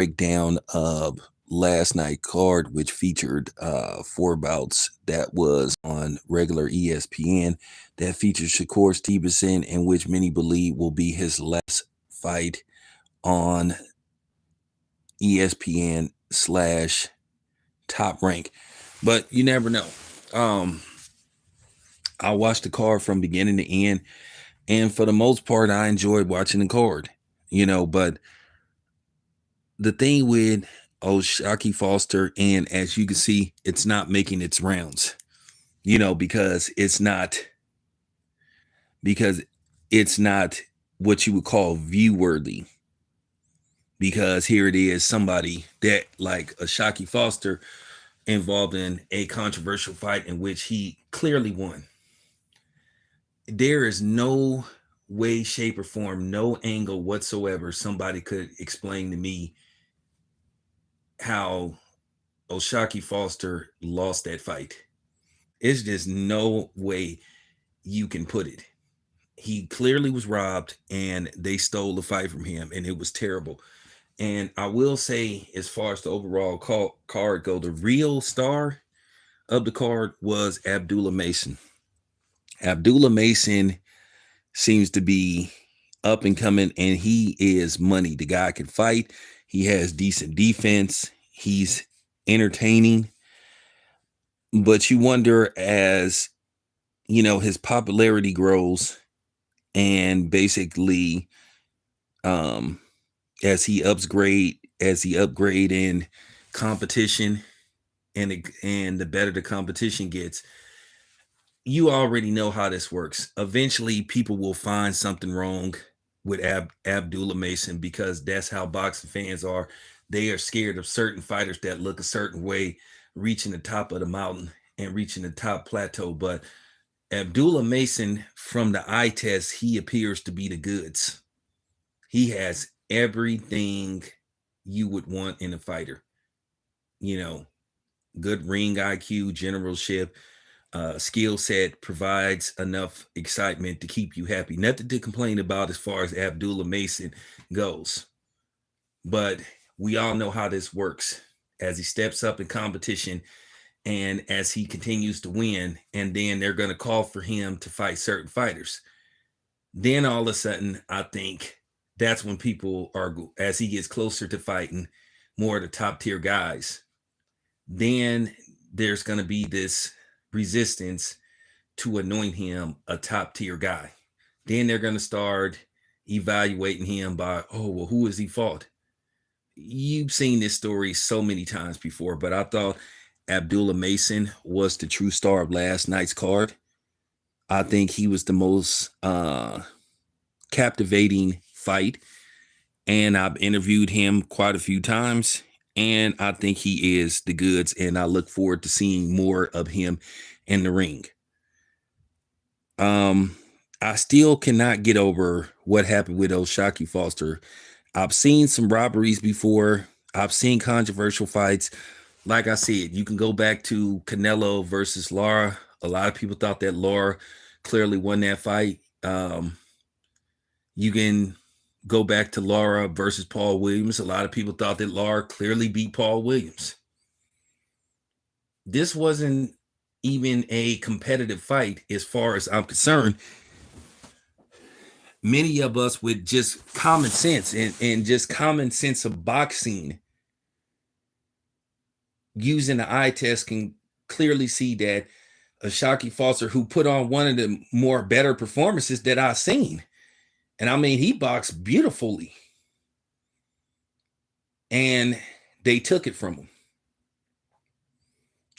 breakdown of last night card, which featured four bouts that was on regular ESPN that featured Shakur Stevenson, and which many believe will be his last fight on ESPN slash Top Rank. But you never know. Um, I watched the card from beginning to end, and for the most part, I enjoyed watching the card. But the thing with Oshaki Foster, and as you can see, it's not making its rounds. Because it's not what you would call view worthy. Because here it is, somebody that like Oshaki Foster involved in a controversial fight in which he clearly won. There is no way, shape, or form, no angle whatsoever somebody could explain to me how Oshaki Foster lost that fight. It's just no way you can put it. He clearly was robbed and they stole the fight from him, and it was terrible. And I will say, as far as the overall card go, the real star of the card was Abdullah Mason. Abdullah Mason seems to be up and coming, and he is money. The guy can fight. He has decent defense. He's entertaining. But you wonder, as his popularity grows, and basically, um, as he upgrade in competition, and the better the competition gets, you already know how this works. Eventually, people will find something wrong with Abdullah Mason, because that's how boxing fans are. They are scared of certain fighters that look a certain way, reaching the top of the mountain and reaching the top plateau. But Abdullah Mason, from the eye test, he appears to be the goods. He has everything you would want in a fighter. You know, good ring IQ, generalship, skill set, provides enough excitement to keep you happy. Nothing to complain about as far as Abdullah Mason goes. But we all know how this works as he steps up in competition and as he continues to win, and then they're going to call for him to fight certain fighters. Then all of a sudden, I think that's when people are, as he gets closer to fighting more of the top tier guys, then there's going to be this resistance to anoint him a top tier guy. Then they're going to start evaluating him by, oh, well, who has he fought? You've seen this story so many times before, but I thought Abdullah Mason was the true star of last night's card. I think he was the most captivating fight, and I've interviewed him quite a few times, and I think he is the goods, and I look forward to seeing more of him in the ring. I still cannot get over what happened with Oshaki Foster. I've seen some robberies before. I've seen controversial fights. Like I said, you can go back to Canelo versus Lara. A lot of people thought that Lara clearly won that fight. You can go back to Lara versus Paul Williams. A lot of people thought that Lara clearly beat Paul Williams. This wasn't even a competitive fight as far as I'm concerned. Many of us with just common sense and just common sense of boxing, using the eye test, can clearly see that Oshaki Foster, who put on one of the more better performances that I've seen, and I mean, he boxed beautifully, and they took it from him.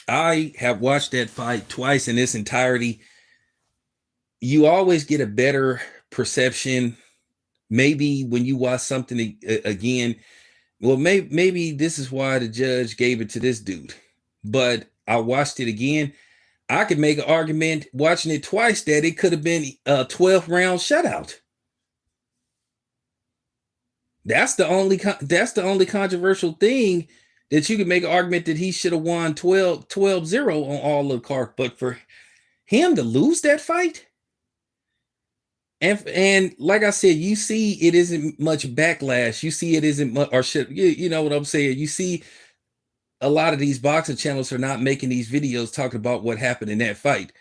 I have watched that fight twice in its entirety. You always get a better perception. Maybe when you watch something again, well, maybe this is why the judge gave it to this dude. But I watched it again. I could make an argument watching it twice that it could have been a 12-round shutout. That's the only controversial thing, that you could make an argument that he should have won 12-0 on all of the card. But for him to lose that fight, And like I said, you see it isn't much backlash. You see it isn't much, or shit. You know what I'm saying? You see a lot of these boxing channels are not making these videos talking about what happened in that fight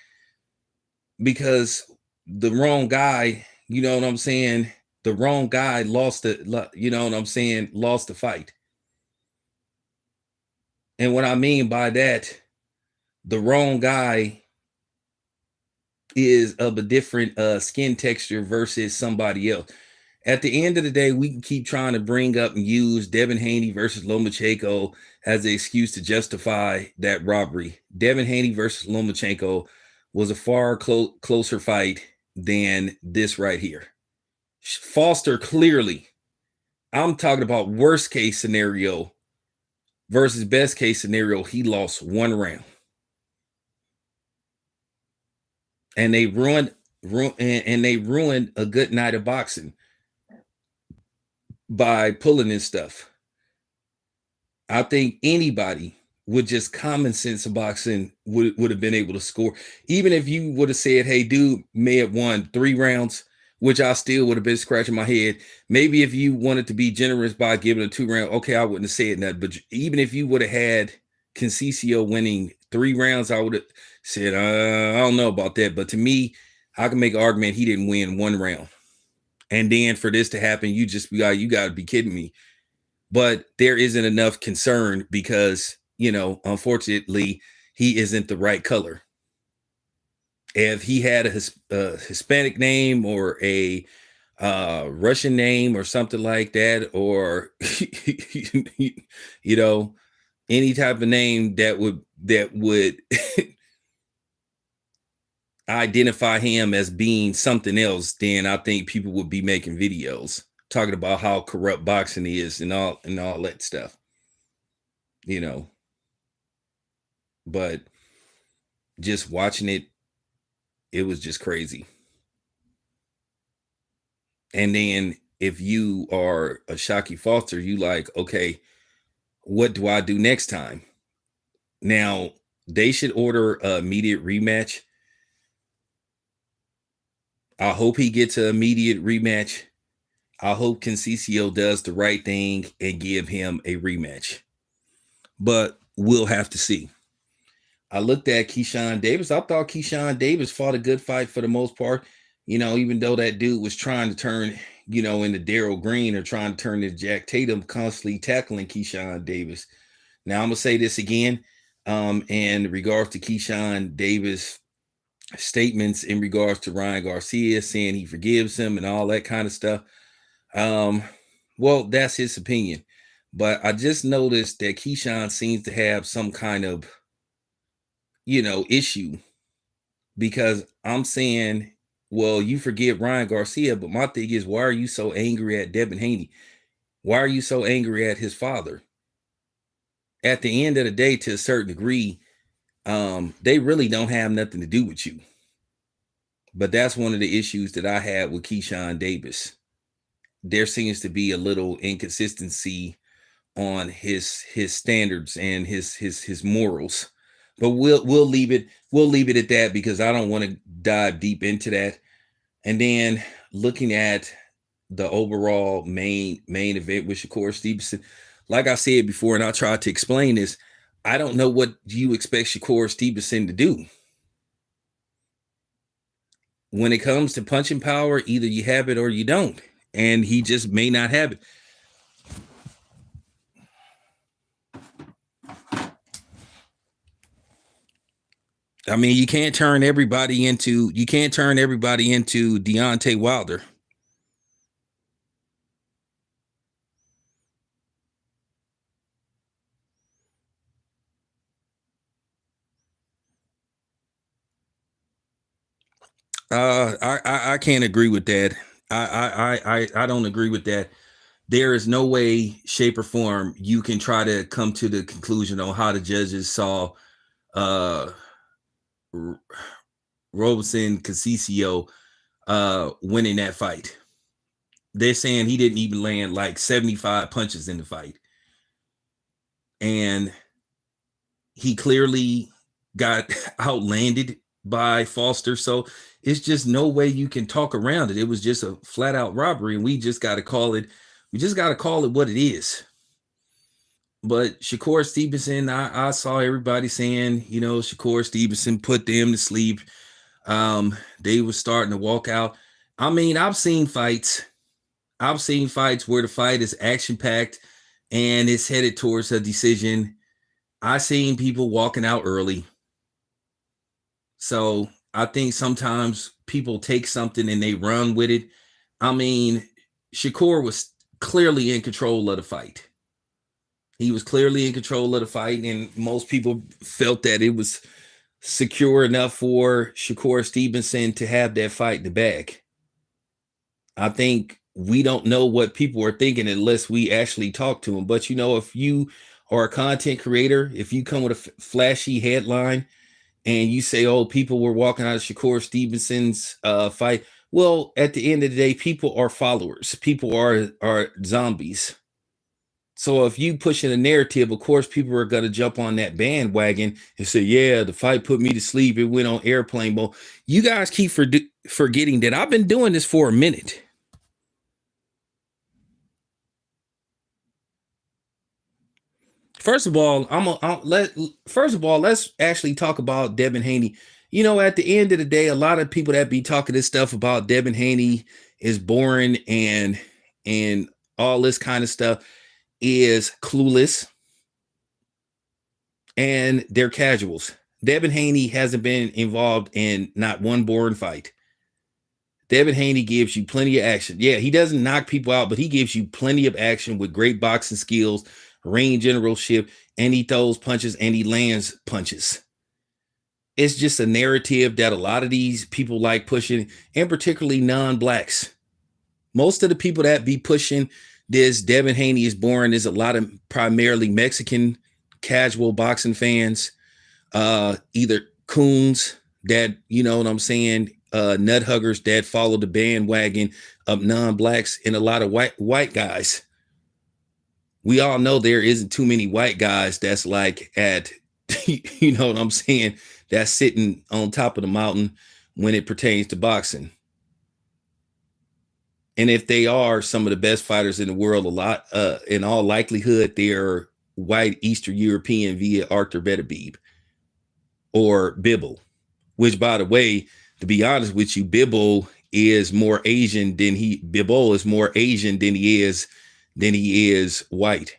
because the wrong guy, you know what I'm saying? The wrong guy lost the, you know what I'm saying? Lost the fight. And what I mean by that, the wrong guy is of a different skin texture versus somebody else. At the end of the day, we can keep trying to bring up and use Devin Haney versus Lomachenko as an excuse to justify that robbery. Devin Haney versus Lomachenko was a far closer fight than this right here. Foster clearly, I'm talking about worst case scenario versus best case scenario, he lost one round. And they ruined a good night of boxing by pulling this stuff. I think anybody with just common sense of boxing would have been able to score. Even if you would have said, hey, dude may have won 3 rounds, which I still would have been scratching my head. Maybe if you wanted to be generous by giving a 2 round, okay, I wouldn't have said that. But even if you would have had Conceição winning 3 rounds, I would have said, I don't know about that. But to me, I can make an argument he didn't win 1 round. And then for this to happen, you got to be kidding me. But there isn't enough concern because, you know, unfortunately, he isn't the right color. If he had a Hispanic name or a Russian name or something like that, or you know, any type of name that would identify him as being something else, then I think people would be making videos talking about how corrupt boxing is and all that stuff, you know. But just watching it, it was just crazy. And then if you are a Shakur Foster, you like, okay, what do I do next time? Now, they should order an immediate rematch. I hope he gets an immediate rematch. I hope Conceição does the right thing and give him a rematch. But we'll have to see. I looked at Keyshawn Davis. I thought Keyshawn Davis fought a good fight for the most part. You know, even though that dude was trying to turn, you know, into Daryl Green or trying to turn into Jack Tatum, constantly tackling Keyshawn Davis. Now, I'm going to say this again in regards to Keyshawn Davis statements in regards to Ryan Garcia saying he forgives him and all that kind of stuff. Well, that's his opinion. But I just noticed that Keyshawn seems to have some kind of, you know, issue because I'm saying, well, you forgive Ryan Garcia, but my thing is, why are you so angry at Devin Haney? Why are you so angry at his father? At the end of the day, to a certain degree, they really don't have nothing to do with you. But that's one of the issues that I had with Keyshawn Davis. There seems to be a little inconsistency on his standards and his morals. But we'll leave it at that because I don't want to dive deep into that. And then looking at the overall main event with Shakur Stevenson, like I said before, and I tried to explain this, I don't know what you expect Shakur Stevenson to do. When it comes to punching power, either you have it or you don't. And he just may not have it. I mean, you can't turn everybody into Deontay Wilder. I can't agree with that. I don't agree with that. There is no way, shape, or form you can try to come to the conclusion on how the judges saw Robeson Conceição winning that fight. They're saying he didn't even land like 75 punches in the fight. And he clearly got outlanded by Foster. So it's just no way you can talk around it. It was just a flat out robbery, and we just got to call it. We just got to call it what it is. But Shakur Stevenson, I saw everybody saying, Shakur Stevenson put them to sleep. They were starting to walk out. I mean, I've seen fights. I've seen fights where the fight is action packed and it's headed towards a decision. I've seen people walking out early. So I think sometimes people take something and they run with it. I mean, Shakur was clearly in control of the fight. He was clearly in control of the fight, and most people felt that it was secure enough for Shakur Stevenson to have that fight in the bag. I think we don't know what people are thinking unless we actually talk to them. But if you are a content creator, if you come with a flashy headline and you say, "Oh, people were walking out of Shakur Stevenson's fight," well, at the end of the day, people are followers. People are zombies. So if you push in a narrative, of course, people are going to jump on that bandwagon and say, "Yeah, the fight put me to sleep. It went on airplane mode." You guys keep forgetting that I've been doing this for a minute. First of all, let's actually talk about Devin Haney. At the end of the day, a lot of people that be talking this stuff about Devin Haney is boring and all this kind of stuff is clueless, and they're casuals. Devin Haney hasn't been involved in not one boring fight. Devin Haney gives you plenty of action. Yeah, he doesn't knock people out, but he gives you plenty of action with great boxing skills, ring generalship, and he throws punches and he lands punches. It's just a narrative that a lot of these people like pushing, and particularly non-blacks. Most of the people that be pushing this Devin Haney is boring is a lot of primarily Mexican casual boxing fans, either coons that, you know what I'm saying, nut huggers that follow the bandwagon of non-blacks, and a lot of white guys. We all know there isn't too many white guys that's like at, you know what I'm saying, that's sitting on top of the mountain when it pertains to boxing. And if they are some of the best fighters in the world, in all likelihood, they're white Eastern European via Arthur Beterbiev or Bibble, which, by the way, to be honest with you, Bibble is more Asian than he is white.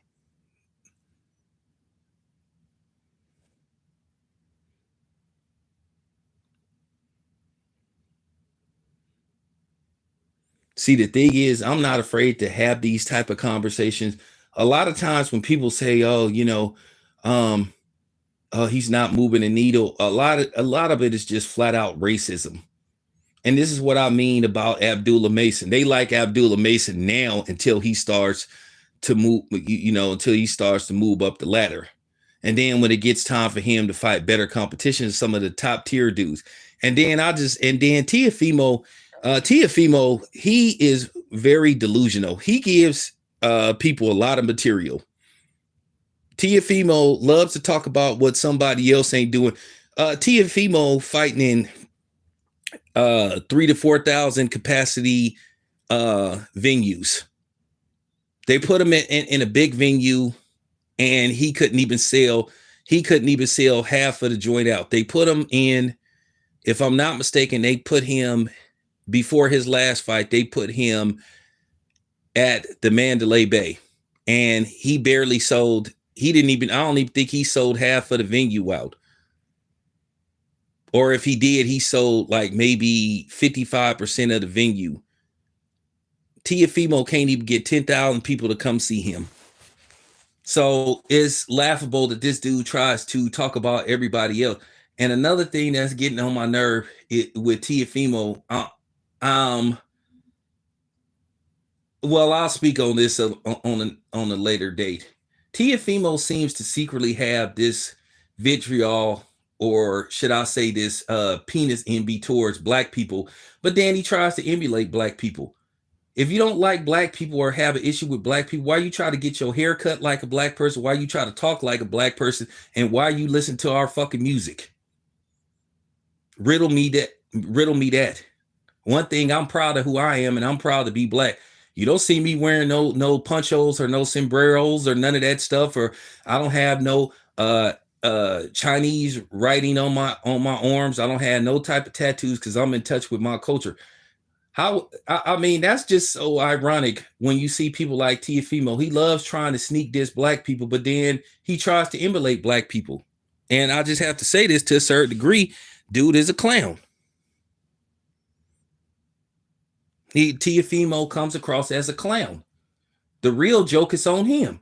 See, the thing is, I'm not afraid to have these type of conversations. A lot of times when people say, "Oh, um, he's not moving the needle," a lot of it is just flat out racism. And this is what I mean about Abdullah Mason. They like Abdullah Mason now until he starts to move, until he starts to move up the ladder. And then when it gets time for him to fight better competition, some of the top tier dudes. And then Teofimo, he is very delusional. He gives people a lot of material. Teofimo loves to talk about what somebody else ain't doing. Teofimo fighting in 3 to 4,000 capacity venues. They put him in a big venue, and he couldn't even sell half of the joint out. They put him in, if I'm not mistaken, they put him before his last fight. They put him at the Mandalay Bay, and he barely sold. I don't even think he sold half of the venue out. Or if he did, he sold like maybe 55% of the venue. Teofimo can't even get 10,000 people to come see him. So it's laughable that this dude tries to talk about everybody else. And another thing that's getting on my nerve with Teofimo, well, I'll speak on this on a later date. Teofimo seems to secretly have this vitriol, or should I say this penis envy towards black people, but then he tries to emulate black people. If you don't like black people or have an issue with black people, why you try to get your hair cut like a black person? Why you try to talk like a black person? And why you listen to our fucking music? Riddle me that. One thing, I'm proud of who I am, and I'm proud to be black. You don't see me wearing no ponchos or no sombreros or none of that stuff, or I don't have no Chinese writing on my arms. I don't have no type of tattoos because I'm in touch with my culture. I mean, that's just so ironic when you see people like Teofimo. He loves trying to sneak diss black people, but then he tries to emulate black people. And I just have to say this, to a certain degree, dude is a clown. Teofimo comes across as a clown. The real joke is on him.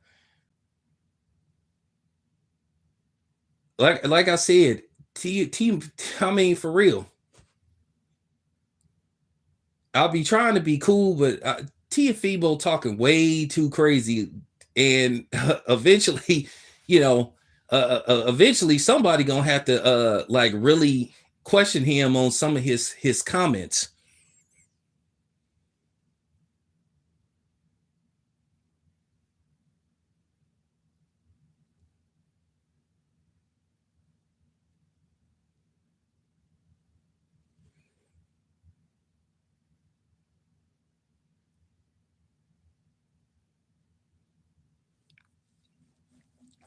Like I said, I mean, for real. I'll be trying to be cool, but Teofimo talking way too crazy, and eventually, you know, eventually somebody gonna have to like really question him on some of his comments.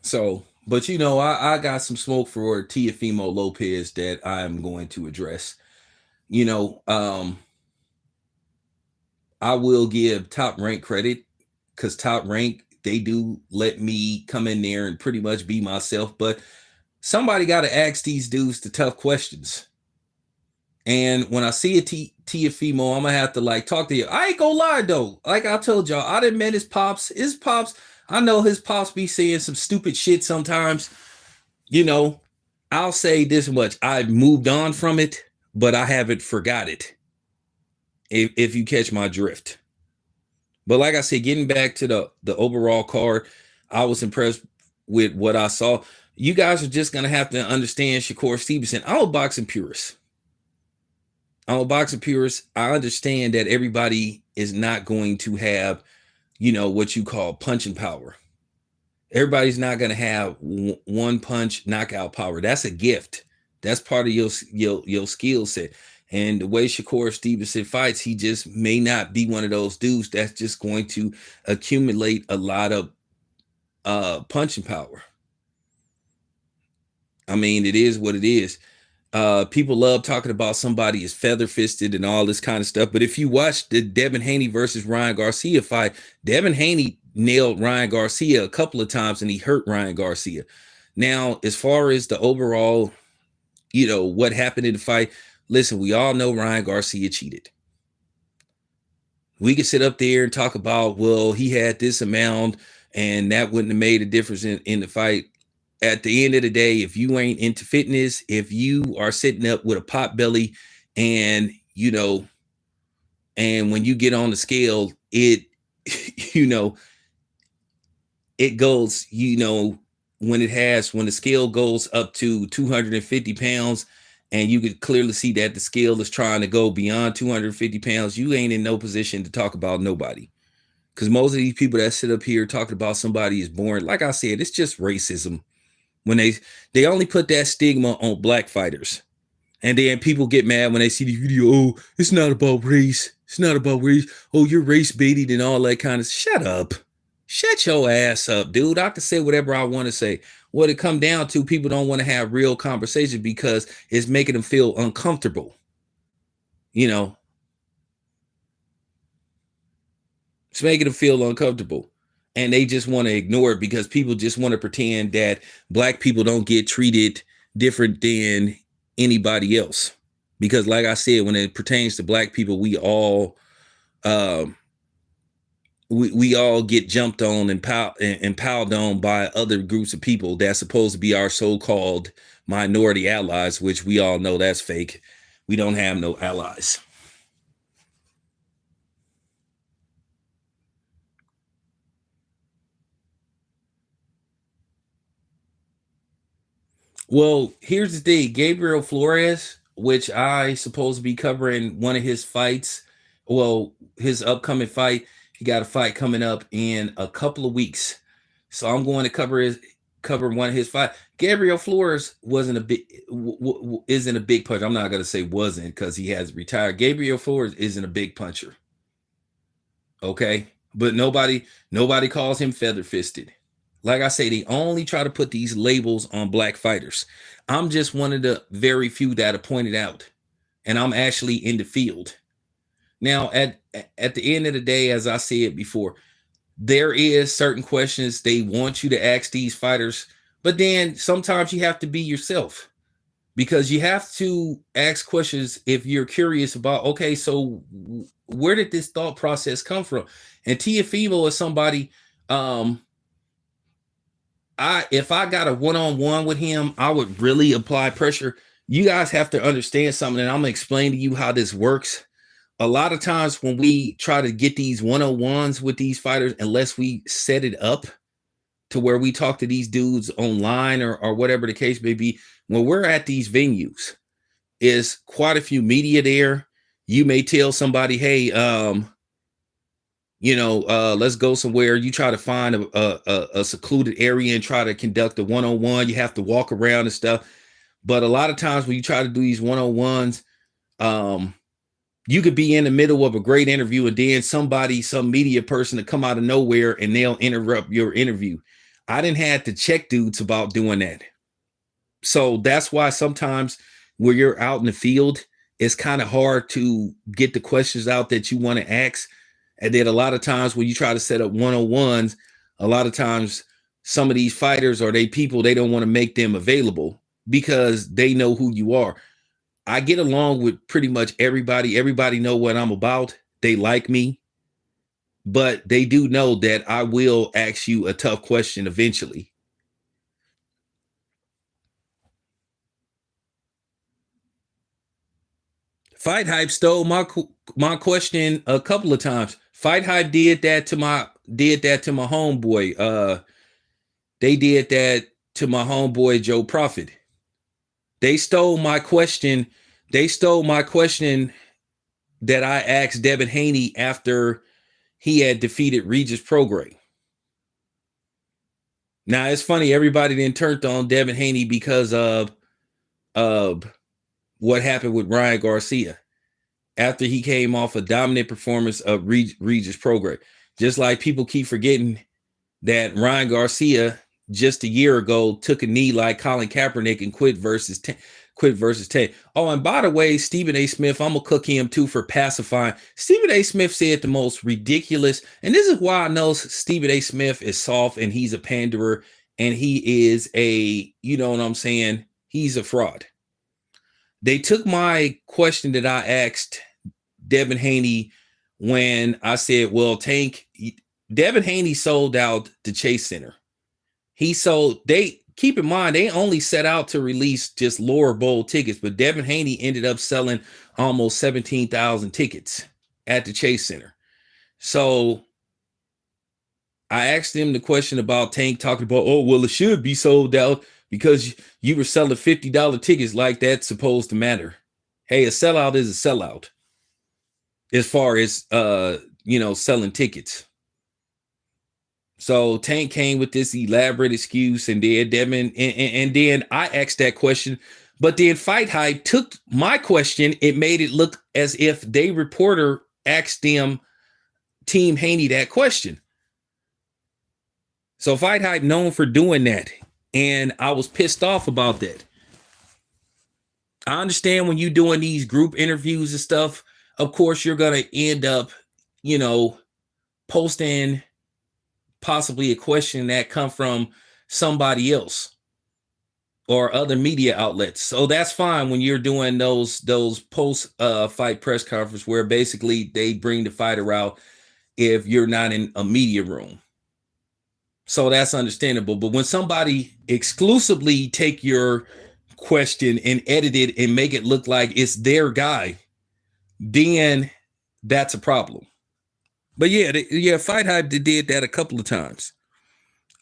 So, but I got some smoke for Teofimo Lopez that I'm going to address. You know, I will give Top Rank credit, because Top Rank, they do let me come in there and pretty much be myself, but somebody got to ask these dudes the tough questions. And when I see a Teofimo, I'm gonna have to like talk to you. I ain't gonna lie though. Like I told y'all, I done met his pops. His pops, I know his pops be saying some stupid shit sometimes. You know, I'll say this much: I've moved on from it, but I haven't forgot it. If you catch my drift. But like I said, getting back to the overall card, I was impressed with what I saw. You guys are just gonna have to understand Shakur Stevenson. I'm a boxing purist. I understand that everybody is not going to have, what you call punching power. Everybody's not going to have one punch knockout power. That's a gift. That's part of your skill set. And the way Shakur Stevenson fights, he just may not be one of those dudes that's just going to accumulate a lot of punching power. I mean, it is what it is. People love talking about somebody is feather fisted and all this kind of stuff. But if you watch the Devin Haney versus Ryan Garcia fight, Devin Haney nailed Ryan Garcia a couple of times and he hurt Ryan Garcia. Now, as far as the overall, what happened in the fight, listen, we all know Ryan Garcia cheated. We could sit up there and talk about, well, he had this amount and that wouldn't have made a difference in the fight. At the end of the day, if you ain't into fitness, if you are sitting up with a pot belly and, and when you get on the scale, it, it goes, when the scale goes up to 250 pounds and you could clearly see that the scale is trying to go beyond 250 pounds, you ain't in no position to talk about nobody. Because most of these people that sit up here talking about somebody is born, like I said, it's just racism. When they only put that stigma on black fighters. And then people get mad when they see the video. Oh, it's not about race. It's not about race. Oh, you're race baited and all that kind of. Shut up. Shut your ass up, dude. I can say whatever I want to say. What it come down to, people don't want to have real conversation because it's making them feel uncomfortable. It's making them feel uncomfortable. And they just want to ignore it because people just want to pretend that black people don't get treated different than anybody else. Because like I said, when it pertains to black people, we all we all get jumped on and piled on by other groups of people that's supposed to be our so-called minority allies, which we all know that's fake. We don't have no allies. Well, here's the thing. Gabriel Flores, which I supposed to be covering one of his fights, well, his upcoming fight, he got a fight coming up in a couple of weeks. So I'm going to cover cover one of his fight. Gabriel Flores wasn't a big isn't a big puncher. I'm not gonna say wasn't because he has retired. Gabriel Flores isn't a big puncher. Okay, but nobody calls him feather fisted. Like I say, they only try to put these labels on black fighters. I'm just one of the very few that are pointed out, and I'm actually in the field. Now, at the end of the day, as I said before, there is certain questions they want you to ask these fighters, but then sometimes you have to be yourself because you have to ask questions if you're curious about, okay, so where did this thought process come from? And Teofimo is somebody, if I got a one-on-one with him, I would really apply pressure. You guys have to understand something, and I'm gonna explain to you how this works. A lot of times when we try to get these one-on-ones with these fighters, unless we set it up to where we talk to these dudes online or whatever the case may be, when we're at these venues, is quite a few media there. You may tell somebody, hey, let's go somewhere. You try to find a secluded area and try to conduct a one-on-one. You have to walk around and stuff. But a lot of times when you try to do these one-on-ones, you could be in the middle of a great interview and then some media person to come out of nowhere and they'll interrupt your interview. I didn't have to check dudes about doing that. So that's why sometimes when you're out in the field, it's kind of hard to get the questions out that you want to ask. And then a lot of times when you try to set up one-on-ones, a lot of times some of these fighters or they don't want to make them available because they know who you are. I get along with pretty much everybody. Everybody know what I'm about. They like me, but they do know that I will ask you a tough question eventually. Fight Hype stole my question a couple of times. Fight Hype did that to my homeboy. They did that to my homeboy Joe Prophet. They stole my question. They stole my question that I asked Devin Haney after he had defeated Regis Prograis. Now it's funny, everybody then turned on Devin Haney because of what happened with Ryan Garcia after he came off a dominant performance of Regis Prograis. Just like people keep forgetting that Ryan Garcia just a year ago took a knee like Colin Kaepernick and quit versus Tank. Oh, and by the way, Stephen A. Smith, I'm gonna cook him too for pacifying. Stephen A. Smith said the most ridiculous, and this is why I know Stephen A. Smith is soft and he's a panderer and he is you know what I'm saying? He's a fraud. They took my question that I asked Devin Haney when I said, well, Devin Haney sold out the Chase Center. Keep in mind, they only set out to release just lower bowl tickets, but Devin Haney ended up selling almost 17,000 tickets at the Chase Center. So I asked him the question about Tank, talking about, oh, well, it should be sold out because you were selling $50 tickets, like that's supposed to matter. Hey, a sellout is a sellout as far as selling tickets. So Tank came with this elaborate excuse, and then Devin, and then I asked that question, but then Fight Hype took my question. It made it look as if they reporter asked them, Team Haney, that question. So Fight Hype known for doing that, and I was pissed off about that. I understand when you're doing these group interviews and stuff, of course you're gonna end up, posting possibly a question that come from somebody else or other media outlets. So that's fine when you're doing those post fight press conference where basically they bring the fighter out if you're not in a media room. So that's understandable. But when somebody exclusively take your question and edit it and make it look like it's their guy, then that's a problem. But yeah, Fight Hype did that a couple of times.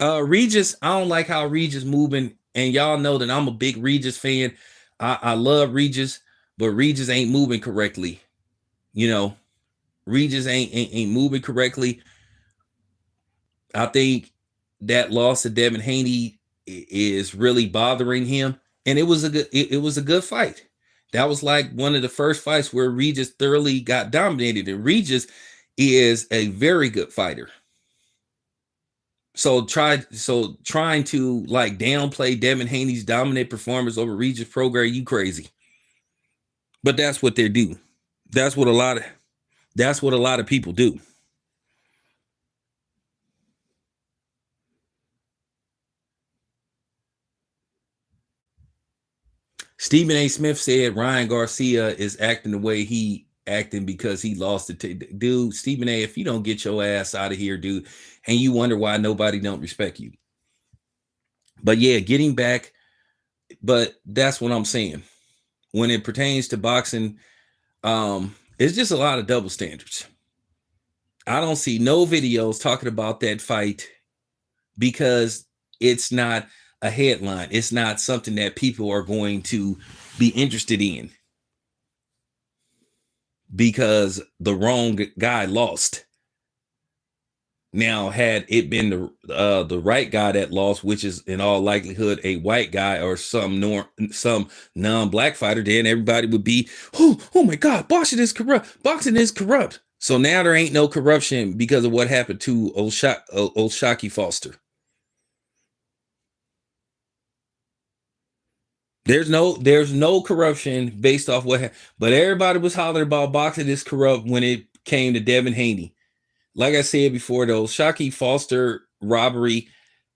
Regis, I don't like how Regis moving, and y'all know that I'm a big Regis fan. I love Regis, but Regis ain't moving correctly. Regis ain't moving correctly. I think that loss to Devin Haney is really bothering him. And it was a good fight. That was like one of the first fights where Regis thoroughly got dominated, and Regis is a very good fighter. So trying to like downplay Devin Haney's dominant performance over Regis Prograis, you crazy. But that's what they do. That's what a lot of people do. Stephen A. Smith said Ryan Garcia is acting the way he acting because he lost it to dude. Stephen A., if you don't get your ass out of here, dude, and you wonder why nobody don't respect you. But yeah, getting back, but that's what I'm saying. When it pertains to boxing, it's just a lot of double standards. I don't see no videos talking about that fight because it's not a headline. It's not something that people are going to be interested in because the wrong guy lost. Now, had it been the right guy that lost, which is in all likelihood a white guy or some non-black fighter, then everybody would be, oh my God, boxing is corrupt. Boxing is corrupt. So now there ain't no corruption because of what happened to Shakur Foster. There's no corruption based off what happened. But everybody was hollering about boxing is corrupt when it came to Devin Haney. Like I said before, though, Shakur Foster robbery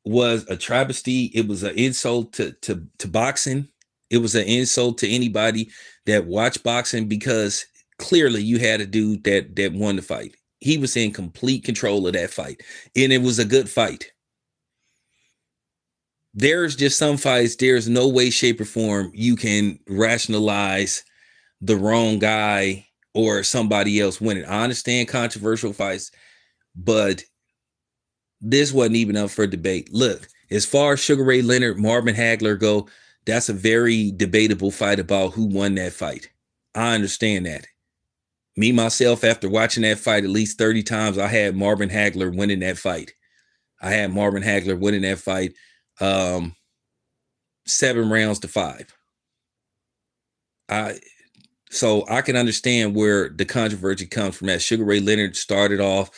was a travesty. It was an insult to boxing. It was an insult to anybody that watched boxing because clearly you had a dude that won the fight. He was in complete control of that fight, and it was a good fight. There's just some fights, there's no way, shape, or form you can rationalize the wrong guy or somebody else winning. I understand controversial fights, but this wasn't even up for debate. Look, as far as Sugar Ray Leonard, Marvin Hagler go, that's a very debatable fight about who won that fight. I understand that. Me, myself, after watching that fight at least 30 times, I had Marvin Hagler winning that fight. 7-5. So I can understand where the controversy comes from. That Sugar Ray Leonard started off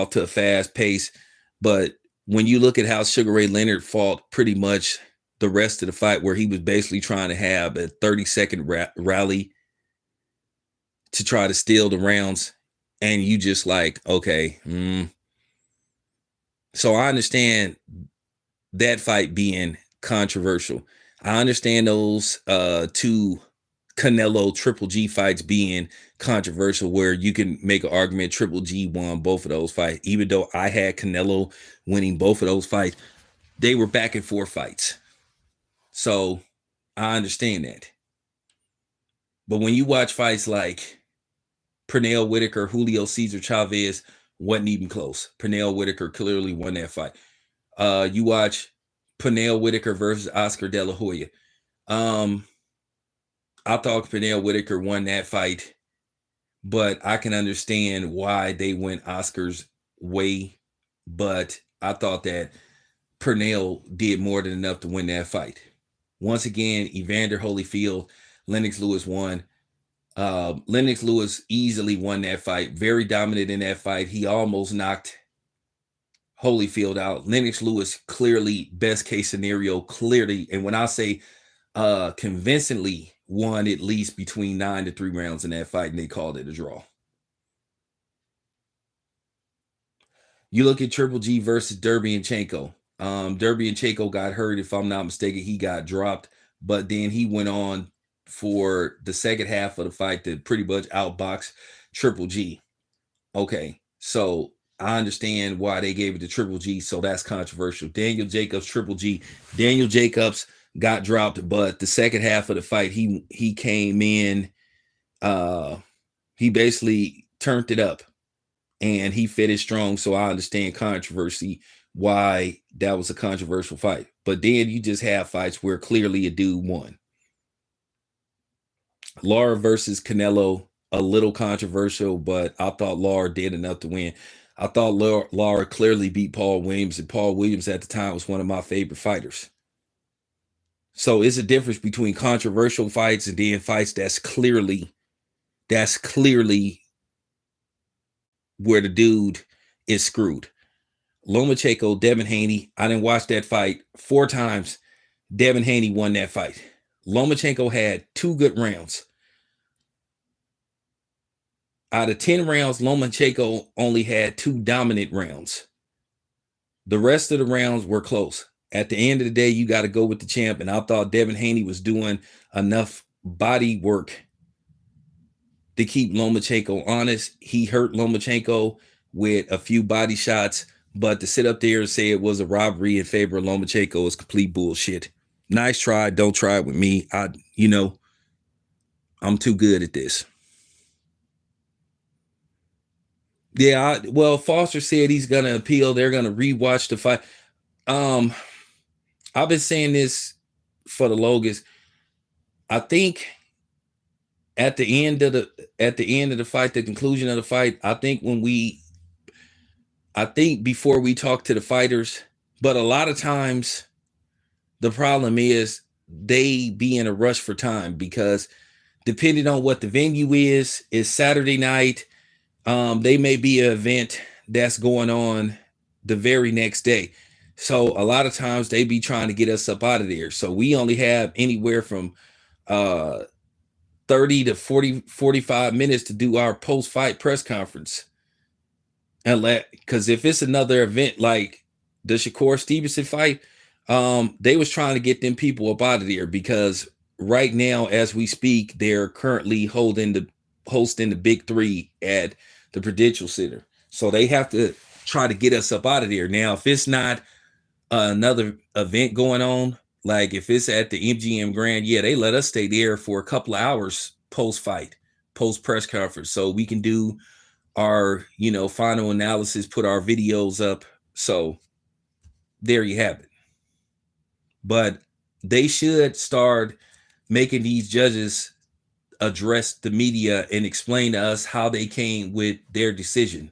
to a fast pace, but when you look at how Sugar Ray Leonard fought pretty much the rest of the fight, where he was basically trying to have a 30-second rally to try to steal the rounds, and you just like, okay. So I understand that fight being controversial. I understand those two Canelo Triple G fights being controversial, where you can make an argument Triple G won both of those fights. Even though I had Canelo winning both of those fights, they were back and forth fights. So I understand that. But when you watch fights like Pernell Whitaker, Julio Cesar Chavez, wasn't even close. Pernell Whitaker clearly won that fight. You watch Pernell Whitaker versus Oscar De La Hoya. I thought Pernell Whitaker won that fight, but I can understand why they went Oscar's way. But I thought that Pernell did more than enough to win that fight. Once again, Evander Holyfield, Lennox Lewis won. Lennox Lewis easily won that fight. Very dominant in that fight. He almost knocked Holyfield out. Lennox Lewis clearly, best case scenario, clearly. And when I say convincingly, won at least between 9 to 3 rounds in that fight, and they called it a draw. You look at Triple G versus Derbianchenko. Derbianchenko got hurt, if I'm not mistaken. He got dropped, but then he went on for the second half of the fight to pretty much outbox Triple G. Okay, so I understand why they gave it to Triple G, so that's controversial. Daniel Jacobs, Triple G. Daniel Jacobs got dropped, but the second half of the fight, he came in, he basically turned it up, and he finished strong, so I understand controversy, why that was a controversial fight. But then you just have fights where clearly a dude won. Lara versus Canelo, a little controversial, but I thought Lara did enough to win. I thought Lara clearly beat Paul Williams, and Paul Williams at the time was one of my favorite fighters. So it's a difference between controversial fights and then fights that's clearly where the dude is screwed. Lomachenko, Devin Haney. I didn't watch that fight 4 times. Devin Haney won that fight. Lomachenko had 2 good rounds. Out of 10 rounds, Lomachenko only had 2 dominant rounds. The rest of the rounds were close. At the end of the day, you got to go with the champ. And I thought Devin Haney was doing enough body work to keep Lomachenko honest. He hurt Lomachenko with a few body shots, but to sit up there and say it was a robbery in favor of Lomachenko is complete bullshit. Nice try. Don't try it with me. I'm too good at this. Yeah, well, Foster said he's going to appeal. They're going to rewatch the fight. I've been saying this for the longest. I think at the end of the fight, the conclusion of the fight, I think before we talk to the fighters, but a lot of times the problem is they be in a rush for time because depending on what the venue is Saturday night. They may be an event that's going on the very next day. So a lot of times they be trying to get us up out of there. So we only have anywhere from 30 to 45 minutes to do our post-fight press conference. Because if it's another event like the Shakur Stevenson fight, they was trying to get them people up out of there because right now, as we speak, they're currently hosting the Big 3 at the Prudential Center. So they have to try to get us up out of there. Now, if it's not another event going on, like if it's at the MGM Grand, yeah, they let us stay there for a couple of hours post-fight, post-press conference. So we can do our, final analysis, put our videos up. So there you have it. But they should start making these judges address the media and explain to us how they came with their decision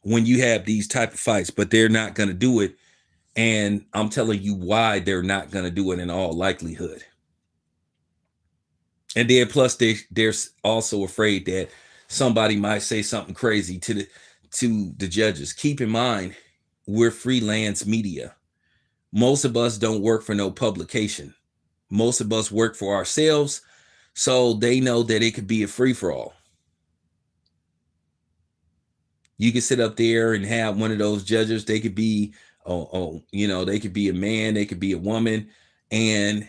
when you have these type of fights, but they're not going to do it. And I'm telling you why they're not going to do it in all likelihood. And then plus they're also afraid that somebody might say something crazy to the judges. Keep in mind, we're freelance media. Most of us don't work for no publication. Most of us work for ourselves, so they know that it could be a free-for-all. You can sit up there and have one of those judges. They could be, they could be a man, they could be a woman, and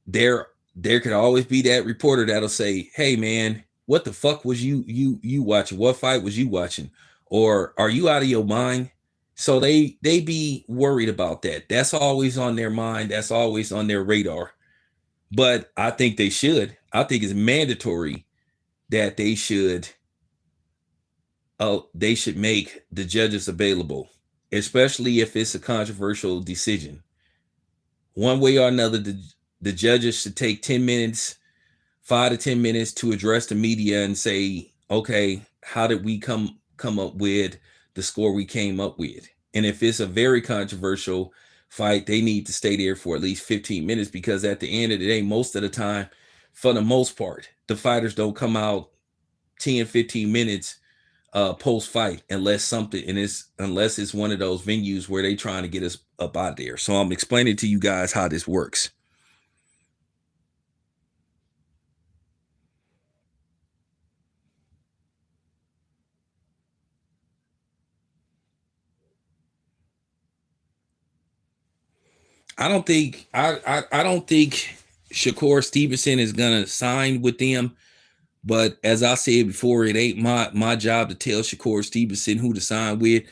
there could always be that reporter that'll say, "Hey, man, what the fuck was you watching? What fight was you watching? Or are you out of your mind?" So they be worried about that. That's always on their mind. That's always on their radar. But I think they should. I think it's mandatory that they should make the judges available, especially if it's a controversial decision. One way or another, the judges should take 10 minutes, 5 to 10 minutes to address the media and say, okay, how did we come up with the score we came up with? And if it's a very controversial fight, they need to stay there for at least 15 minutes because at the end of the day, most of the time, for the most part, the fighters don't come out 10, 15 minutes post-fight unless it's one of those venues where they trying to get us up out of there. So I'm explaining to you guys how this works. I don't think Shakur Stevenson is gonna sign with them. But as I said before, it ain't my job to tell Shakur Stevenson who to sign with.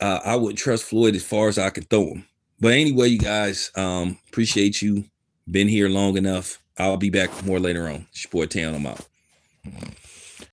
I wouldn't trust Floyd as far as I could throw him. But anyway, you guys, appreciate you. Been here long enough. I'll be back more later on. It's your boy Town. I'm out.